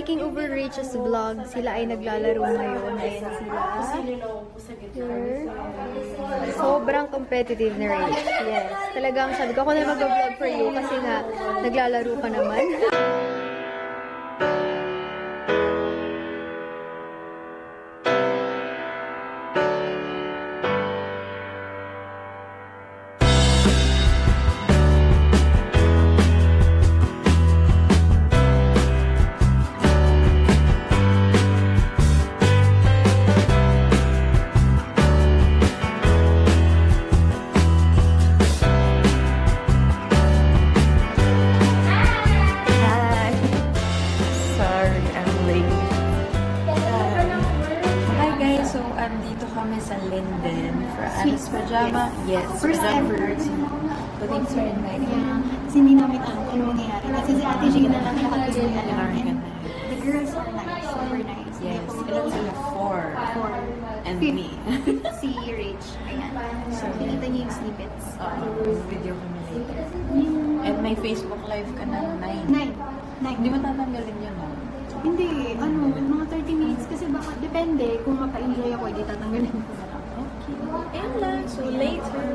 taking over Rachel's vlog. Sila ay naglalaro ngayon. Ayan sila. Here. Sobrang competitive na Rach. Yes. Talagang sabi ko, ako na mag-vlog for you kasi nga naglalaro ka naman. Pajama? Yes. First ever. But thanks for inviting me. Kasi hindi namin alam kung ano mangyayari. Kasi si Ate Jane na lang nakatuloy alam namin. The girls are nice. Super nice. Yes. Ilan sila? Four. And me. Si Rach. Ayan. So, pinita niyo yung snippets. Video kami later. And may Facebook live ka na 9. 9. Hindi mo tatanggalin yun, no? Hindi. Mga 30 minutes. Kasi baka depende. Kung mapa-enjoy ako, hindi tatanggalin ko. And so later.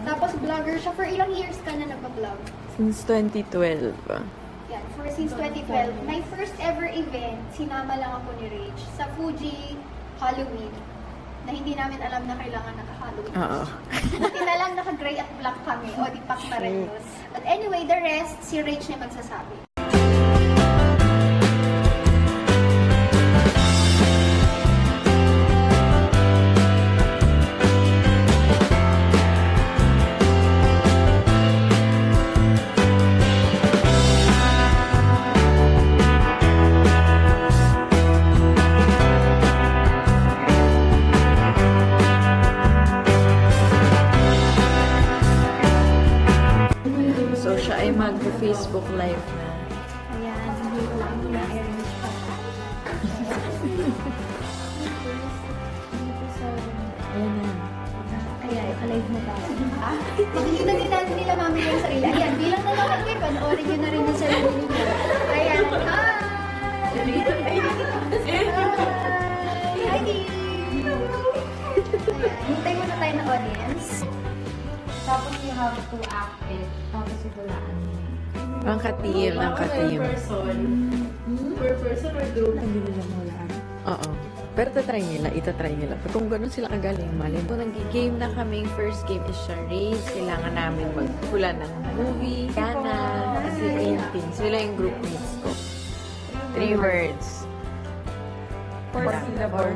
Tapos vlogger siya. For ilang years ka na nagpa-vlog? Since 2012. Yan, since 2012. My first ever event, sinama lang ako ni Rach sa Fuji Halloween. Na hindi namin alam na kailangan naka-Halloween. Buti na lang naka-gray at black kami. O, di pak na rin yun. But anyway, the rest, si Rach na magsasabi. So, siya ay mag-Facebook live na. Ayan, hindi ko lang na-arrange pa. Ayan na. Ayan, alive na tayo. Makikita din natin nila mami yung sarili. Ayan, bilang na lang kayo, panoorin nyo na rin yung sarili nyo. Ayan, hi! Hi, Dee! Ayan, hintay muna tayo na audience. Tapos you have to act it. Tapos itulaan mo. Ang ka-team, ang ka-team. Per person or group? Hindi nila mahulaan. Oo. Pero itatry nila. Pero kung gano'n sila kagaling, malin. Kung nag-game na kaming first game is charades, kailangan namin maghula ng movie, Yana, kasi painting. Sila yung group mates ko. 3 words. First syllable.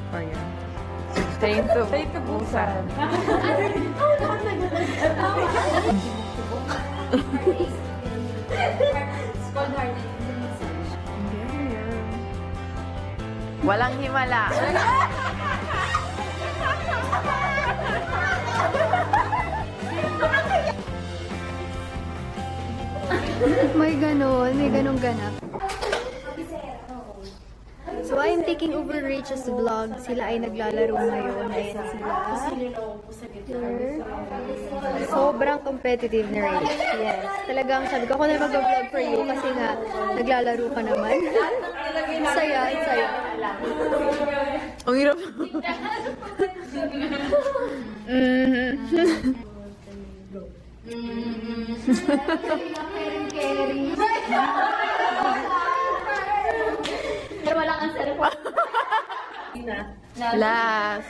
Or yun. Straight to busan. Walang himala. May ganong ganap. So, I'm taking over Rachel's vlog. Sila ay naglalaro ngayon. Ayan sila. Here. Sobrang competitive na Rach. Yes. Talagang sabi ko, ako na mag-vlog for you kasi nga naglalaro ka naman. Saya. Ang hirap. Pero walang answer po. Last.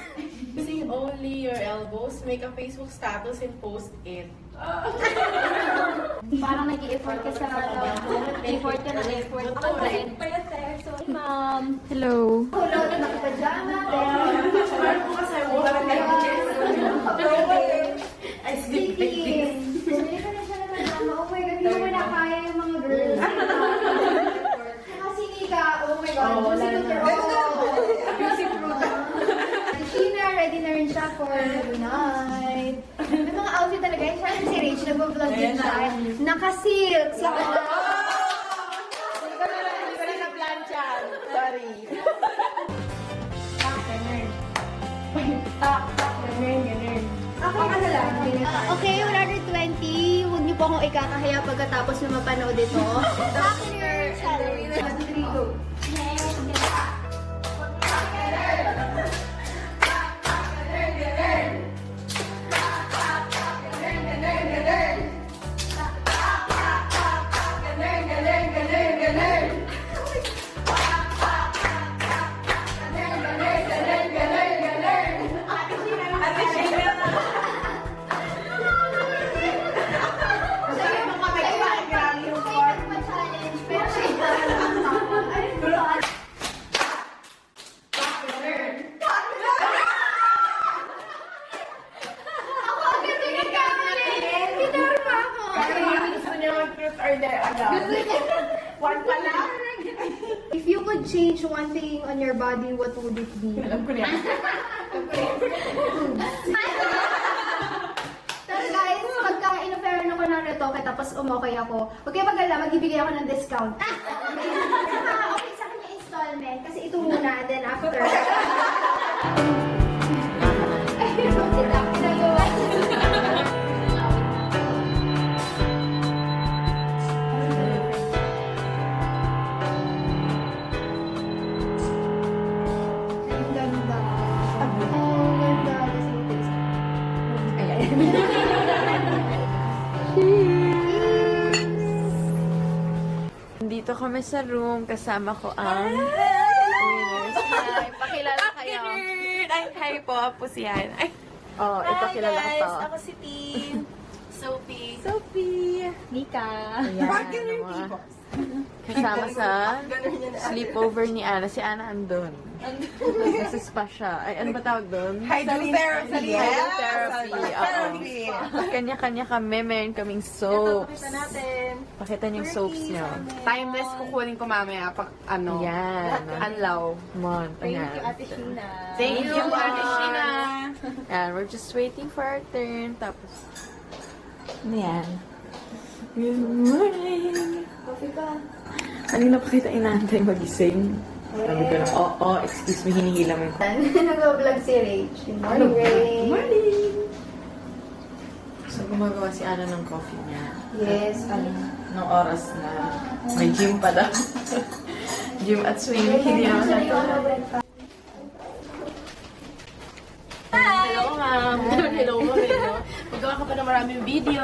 Using only your elbows, make a Facebook status and post it. Parang nag-i-effort ka sa effort ka na effort. Ako rin. Ma'am. Hello. Hello, nakapajama. Parang po kasi mo parang I sleep like this. Hindi ka na siya nakapajama. Oh my God, hindi mo na kaya yung mga girls. Kasi Nika, oh my God. Music fruit. Sheena, ready na rin siya for the night. May mga outfit talaga. Yung siya si Rach, nag-vlog din siya. Naka-silk. Hindi ko na na-planchan. Sorry. Ganun. Ako ano lang. Okay, 120. Huwag niyo po akong ikakahiya pagkatapos na mapanood ito. After One pa lang. If you could change one thing on your body, what would it be? Alam ko na yan. So guys, pagka in-offeran ako ng retoke tapos umokay ako, huwag kayo mag-alala, magbibigay ako ng discount. Okay sa akin yung installment kasi ito muna, then after. Ang ganda. Ang ganda. Dito kami sa room, kasama ko ang winners. Hi, pakilala kayo. Hi po, po siyan. Oh, ipakilala ka to. Ako si Tin. Sophie. Nika. Ayan, mga kasama sa sleepover ni Ana. Si Ana andun. Nasa spa siya. Ay, ano ba tawag doon? Hydrotherapy. Hydrotherapy. Oo. Kanya-kanya kami. Meron kaming soaps. Pakita natin. Pakita niyo yung soaps niyo. Timeless kukunin ko mamaya pag ano. Yan. Anlaw. Mon. Ayan. Ate Sheena. Thank you, Ate Sheena. Ayan, we're just waiting for our turn. Tapos, ayan. Good morning! Coffee ka. Kanina pa kita inaantay magising. Sabi ko lang, excuse me, hinihila mo yung Nag-vlog si Rach. Good morning, Rach. morning! So, gumagawa si Ana ng coffee niya. Yes, Nung oras na may gym pa daw. Gym at swimming, hindi naman natin. Hello, ma'am. Hello, ma'am. Magawa ka pa na maraming video.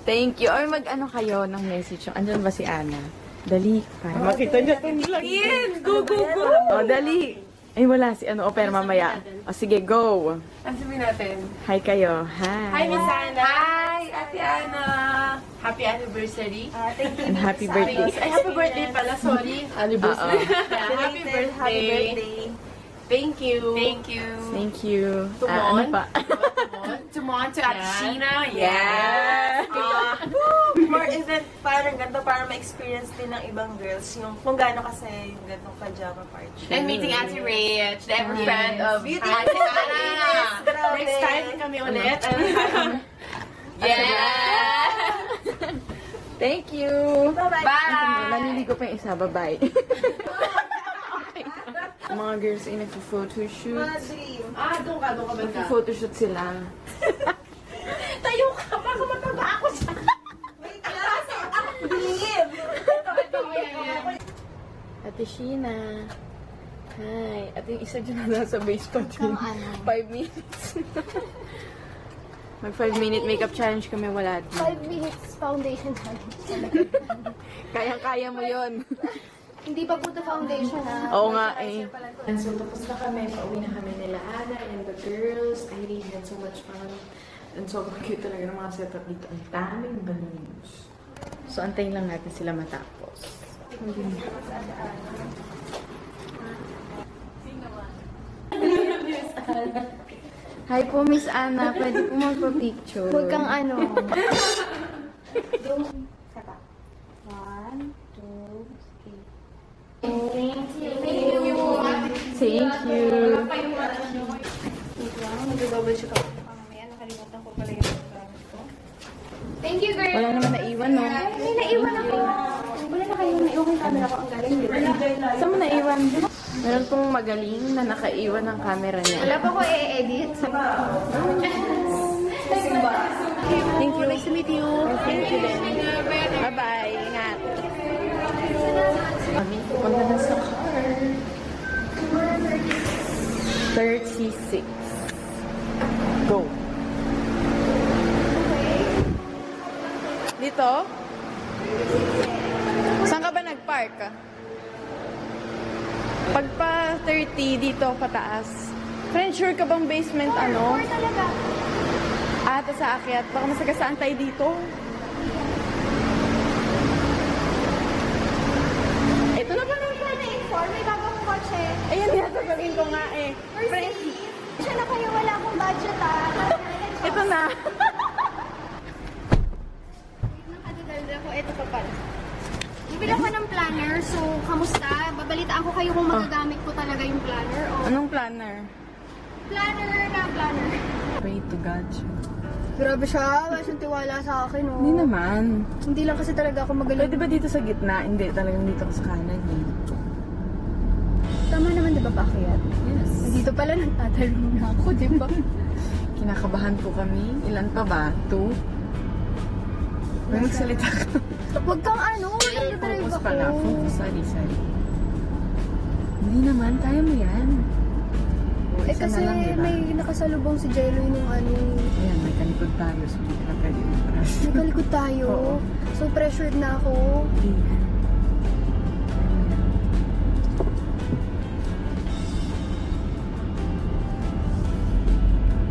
Thank you. Or mag-ano kayo ng message. Andyan ba si Ana? Dali. Para makita niya itong vlog. Go, go, go. O, dali. Ay, wala si ano. O, pero mamaya. O, sige, go. Ang sabihin natin. Hi kayo. Hi. Hi, Miss Ana. Hi, Ate Ana. Happy anniversary. thank you. And happy birthday. Ay, happy birthday pala. Sorry. Anniversary. Yeah, happy birthday. Thank you. Thank you. Thank you. Tumon. Ano pa? Tumon to Ate Sheena. Yes. More event, parang ganito para ma-experience din ng ibang girls yung kung gaano kasi yung ganitong pajama party. And meeting Ate Rach, the ever Yes. friend of Beauty Ate Ana. Yes, grabe. Next time kami ulit. Yeah! Thank you. Bye! Naliligo pa yung isa. Bye-bye. Mga girls ay nagpo-photoshoot. Dream. Doon ka banda. Nagpo-photoshoot sila. Tayo ka, baka mataba ako siya. Wait lang, ako dream. Ate Sheena. Hi. At yung isa dyan na nasa base pa din. 5 minutes. Mag 5-minute makeup challenge kami wala din. 5 minutes foundation challenge. Kayang-kaya mo yon. Hindi pa po ito foundation, Oo nga eh. And so, tapos na kami. Pauwi na kami nila Ana and the girls. I really had so much fun. And sobrang cute talaga ng mga setup dito. Ang daming balloons. So, antayin lang natin sila matapos. Hi po, Miss Ana. Pwede po magpa-picture. Huwag kang ano. Saka. 1, 2, 3. Thank you. Thank you. Wait lang, nag-double check ako. Mamaya, nakalimutan ko pala yung gamit ko. Thank you, girl. Wala naman naiwan, no? May naiwan ako. Wala na kayo naiwan yung camera ko. Ang galing, di ba? Saan mo naiwan? Meron pong magaling na nakaiwan ng camera niya. Wala pa ko i-edit. Thank you. Nice to meet you. Thank you din. Bye-bye. Ingat. Kami pupunta na sa car. 36. Go. Dito? Saan ka ba nag-park? Pagpa 30 dito pataas. Friend, sure ka bang basement ano? Talaga. Ata sa akyat. Baka masagasaan tayo dito. Ito na ba naman? Na-inform, may bago kong kotse. Ayan, sasabihin ko nga eh. Friend, Siya na kayo, wala akong budget ito na. Nakadadalda ko, ito pa pala. Bibili ako ng planner, so kamusta? Babalitaan ko kayo kung magagamit ko talaga yung planner o Anong planner? planner. Pray to God. Grabe siya, wala siyang tiwala sa akin, oh. Hindi naman. Hindi lang kasi talaga ako magaling. Pwede ba dito sa gitna? Hindi, talagang dito ka sa kanan eh. Tama naman, di ba, paakyat? Yes. Dito pala nagtatalong na ako, di ba? Kinakabahan po kami. Ilan pa ba? 2? May magsalita ka. Huwag kang ano, nagdadrive Focus ako. pala. Focus. Sorry. Hindi naman. Kaya mo yan. O, isa Kasi na lang, diba? may nakasalubong si Jello nung ano. Ayan, may kalikod tayo. So, hindi ka pwede i-press. May kalikod tayo. Oo. So pressured na ako. Ayan.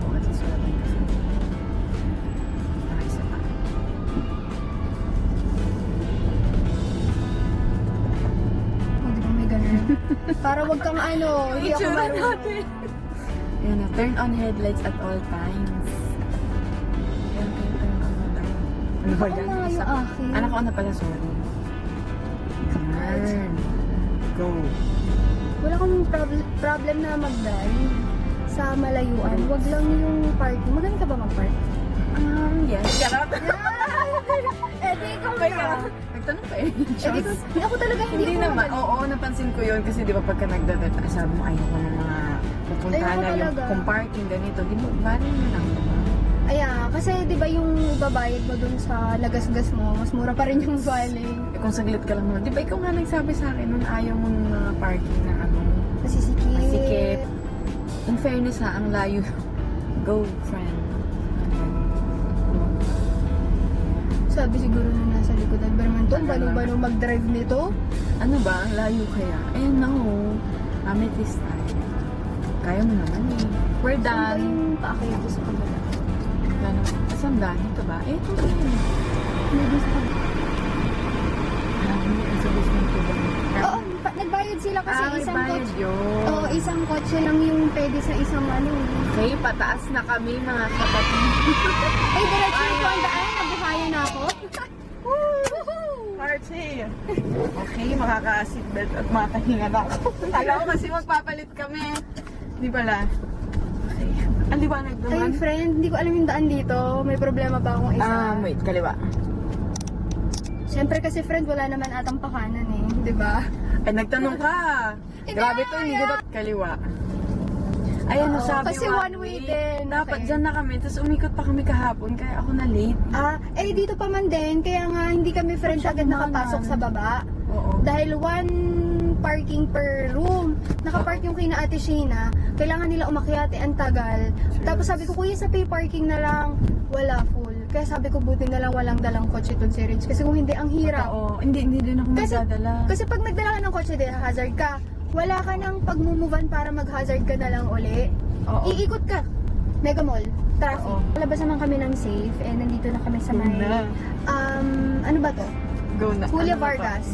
Oo, susulatan kasi. Isa pa. Oh, di ba may ganun? Para wag kang ano, hindi ako marunong. Ayan na, turn on headlights at all times. Ayan, turn on all times. Ano ba Ako yan? na yung Isa- akin. Anak ko na pala, sorry. Turn. Go. Wala akong problem na mag-drive sa malayuan. Wag lang yung parking. Magaling ka ba mag-park? Yes. Charot. Eh, di ikaw na. Nagtanong pa eh. Eh, di ako talaga Hindi ako naman. magaling. Oo, napansin ko yun kasi di ba pagka nagdadata, sabi mo ayoko ng mga pupuntahan Ayoko na yung talaga. kung parking ganito. Di mo, bali mo lang diba? Ayan, kasi di ba yung babayad mo dun sa nagasgas mo, mas mura pa rin yung valing. Eh, kung saglit ka lang naman. Di ba ikaw nga nagsabi sa akin nun ayaw mo ng mga parking na ano. Nasisikip. Masikip. In fairness ha, ang layo. Go, friend. Sabi siguro na nasa likodan. Pero man to, balo-balo mag-drive nito. Ano ba? Ang layo kaya? Eh, no. Amethyst tayo. Kaya mo naman eh. We're Saan ba done. yung paakyat ko sa kabila? Ano? Saan done? Ito ba? Eh, ito ba yun? Maybe sa kabila. Ang sabihin mo ito ba? Oo, nagbayad sila kasi may isang bayad kotse. yun. Oo, isang kotse lang yung pwede sa isang ano. Okay, pataas na kami mga kapatid. Ay, diretso ko ang daan. Nabuhayan na ako. Party! Okay, makaka-seatbelt at makahinga na ako. Kala ko kasi magpapalit kami. Di pala. Okay. Ang liwanag Ay, naman. friend, hindi ko alam yung daan dito. May problema ba akong isa? Wait, kaliwa. Siyempre kasi friend, wala naman atang pakanan eh. Di ba? Ay, nagtanong ka. Grabe to, hindi ko dapat kaliwa. Ayan, Oo, sabi kasi one way din. Dapat Okay. dyan na kami. Tapos umikot pa kami kahapon, kaya ako na late. Dito pa man din. Kaya nga, hindi kami friend agad nakapasok sa baba. Oo. Dahil one parking per room. Nakapark yung kina Ate Sheena. Kailangan nila umakyat ang tagal. Tapos sabi ko, kuya sa pay parking na lang. Wala full. Kaya sabi ko, buti na lang walang dalang kotse dun si Rich. Kasi kung hindi, ang hirap. Oo. Hindi din ako Kasi, magdadala. kasi pag nagdala ka ng kotse din, hazard ka. Wala ka nang pag-move-on para mag-hazard ka na lang uli. Oo. Iikot ka. Mega Mall. Traffic. Oo. Labas naman kami ng safe. And nandito na kami sa may... Na. Ano ba to? Go na. Julia Ano ba? Vargas.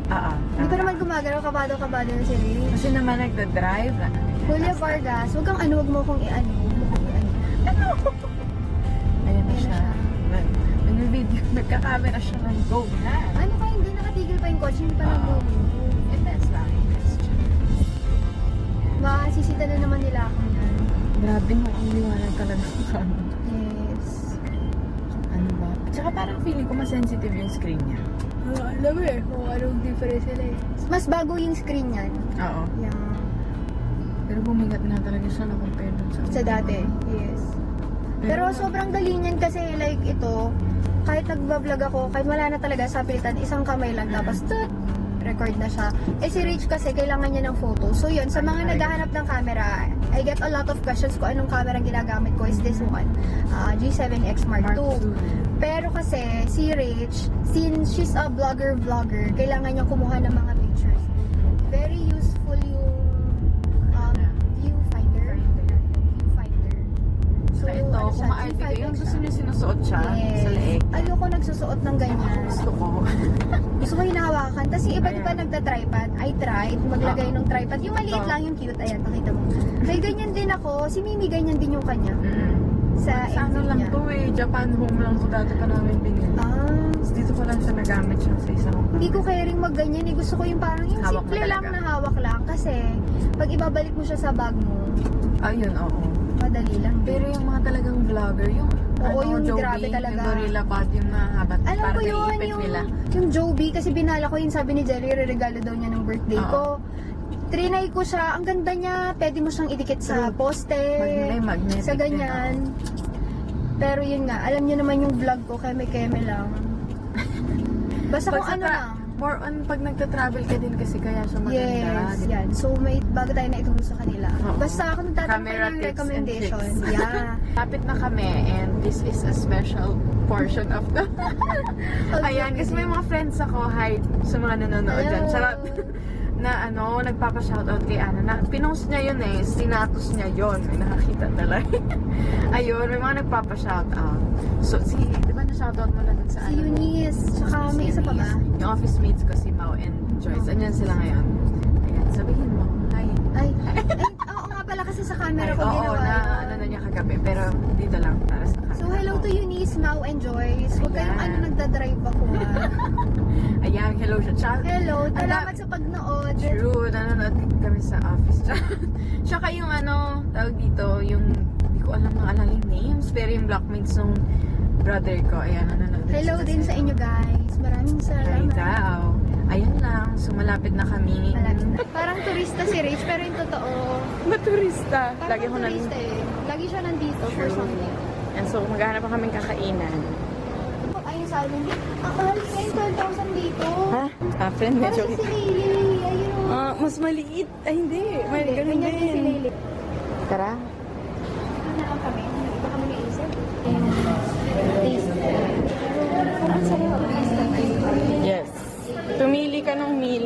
Tama. Hindi pa naman gumagalaw. Kabado-kabado na si Rich. Kasi naman nagda-drive. Julia Vargas. Huwag kang ano, huwag mo kong i-ano. Ayan na Ayan siya. na Nag-video. Nagka-camera siya ng go na. Ano ka, hindi nakatigil pa yung kotse. Hindi pa nag-move. Intense lang. Makasisita na naman nila ako yan. Grabe mo. Ang liwanag talaga ng camera. Yes. Ano ba? Tsaka parang feeling ko mas-sensitive yung screen niya. Alam mo eh, kung anong difference sila eh. Mas bago yung screen yan. Oo. Yeah. Pero bumigat na talaga siya na compare dun Sa dati, yes. Pero sobrang dali niyan kasi like ito, kahit nagbablog ako, kahit wala na talaga sa pilitan, isang kamay lang tapos record na siya. Eh si Rich kasi kailangan niya ng photo. So yun, sa mga naghahanap ng camera, I get a lot of questions kung anong camera ang ginagamit ko is this one, G7X Mark II. Pero kasi si Rich, since she's a vlogger, kailangan niya kumuha ng mga pictures. Very useful yung viewfinder. So, ito, ano kung siya, maarte ko, yung G5X gusto siya. niya sinusuot siya sa leeg. Ayoko nagsusuot ng ganyan. Gusto ko. Gusto ko hinahawakan. Tapos yung iba di ba nagta-tripod? I tried maglagay ng tripod. Yung maliit lang, yung cute. Ayan, pakita mo. May ganyan din ako. Si Mimi, ganyan din yung kanya. sa Sa ano MV lang niya. to eh, Japan home lang to dati pa namin binili. Tapos dito ko lang siya nagamit siya sa isang Hindi ko caring magganyan eh. Gusto ko yung parang yung Hawak mo simple lang talaga. na hawak lang. Kasi pag ibabalik mo siya sa bag mo, Ayun, oo. madali lang. Pero yung mga talagang vlogger, yung Oo, yung Joby, grabe talaga. yung Gorilla Pod, yung nahabat, Alam ko parang yun, naiipit nila. yung Joby, kasi binala ko yun, sabi ni Jelly, regalo daw niya ng birthday Oo. ko. Trinay ko siya, ang ganda niya, pwede mo siyang idikit sa True. poste, Magnetic sa ganyan. Pero yun nga, alam niyo naman yung vlog ko, keme-keme lang. Basta kung ano lang. More on pag nagta-travel ka din kasi kaya siya maganda. Yes, di ba? yan. So, may bago tayo na ituro sa kanila. Oo. Basta ako nagtatanong Camera ng tips and recommendation. tricks. Yeah. Lapit na kami and this is a special portion of the... Ayan, kasi may mga friends ako, hi, sa mga nanonood dyan. Hello. Charot. Na ano, nagpapa-shoutout kay Ana. Na, pinost niya yun eh, sinatos niya yun. May nakakita talaga. Ayun, may mga nagpapa-shoutout. So, di ba na-shoutout mo na dun sa Si Eunice, tsaka may isa pa ba? Yung office mates ko, si Mau and Joyce. Andyan sila ngayon. Ayan, sabihin mo, hi. Ay, oo nga pala kasi sa camera ko Oo, ginawa na yun. ano na niya kagabi. Pero dito lang, para sa So, hello to Eunice, Mau, and Joyce. Huwag kayong Ayan. nagdadrive ako ha. Ayan, hello siya. Tsaka, Hello, salamat sa pagnood. true, nanonood kami sa office. Tsaka yung ano, tawag dito, yung, hindi ko alam ng alala yung names, pero yung blockmates ng brother ko, ayan, nanonood. Hello din sa inyo guys. Maraming Hi salamat. daw. Ayun lang, so malapit na kami. Malapit na. Parang turista si Rich, pero yung totoo, Maturista. parang Lagi ko turista eh. Lagi siya nandito for True. something. And so, maghanap pa kaming kakainan. Ayun sa amin, ang mahal kayo 12,000 dito. Ha? Friend, Para medyo... si Lily, ayun o. mas maliit. Ay, hindi. May ganun Ganyan din si din. Lily. Tara. Ano lang kami? Iba kami naisip. Taste. Ang sarap. Yes. Tumili ka ng meal.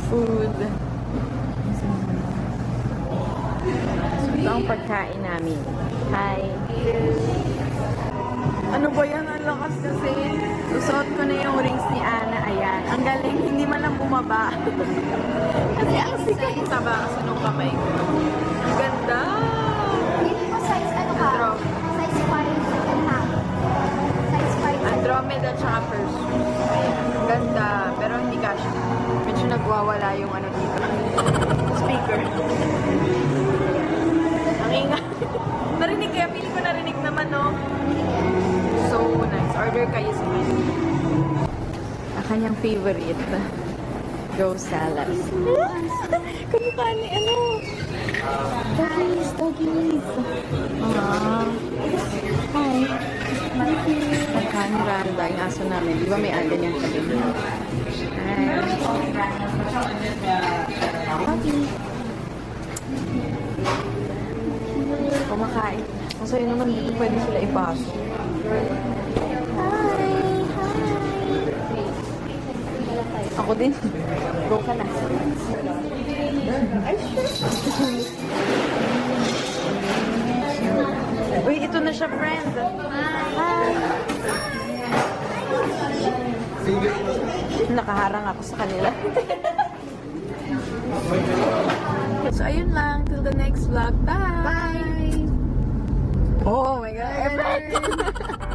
Food. So, ito ang pagkain namin. Hi. Ano ba yan? Ang lakas kasi. Susuot ko na yung rings ni Ana. Ayan. Ang galing. Hindi man lang bumaba. Kasi ang sikat yung taba kasi nung kamay ko. Ang ganda. Hindi mo size ano ka? Drop. Size 5 and half. Size 5. Andromeda tsaka Perseus. Ayan. Ang ganda. Pero hindi kasha. Medyo nagwawala yung ano dito. Speaker. Ang ingay. Narinig kaya. Pili ko narinig naman, no? So nice. Order kayo sa kanya. Ang kanyang favorite. Go salad. Kamukha ni ano? Doggies. Hi. Magkano Randa, yung aso namin. Di ba may aga niyang tabi? Hi. Kumakain. Ang sayo naman dito pwede sila ipasok. Ako din. Go ka na. Uy, ito na siya, friend. Nakaharang ako sa kanila. So, ayun lang. Till the next vlog. Bye! Bye! Oh my God!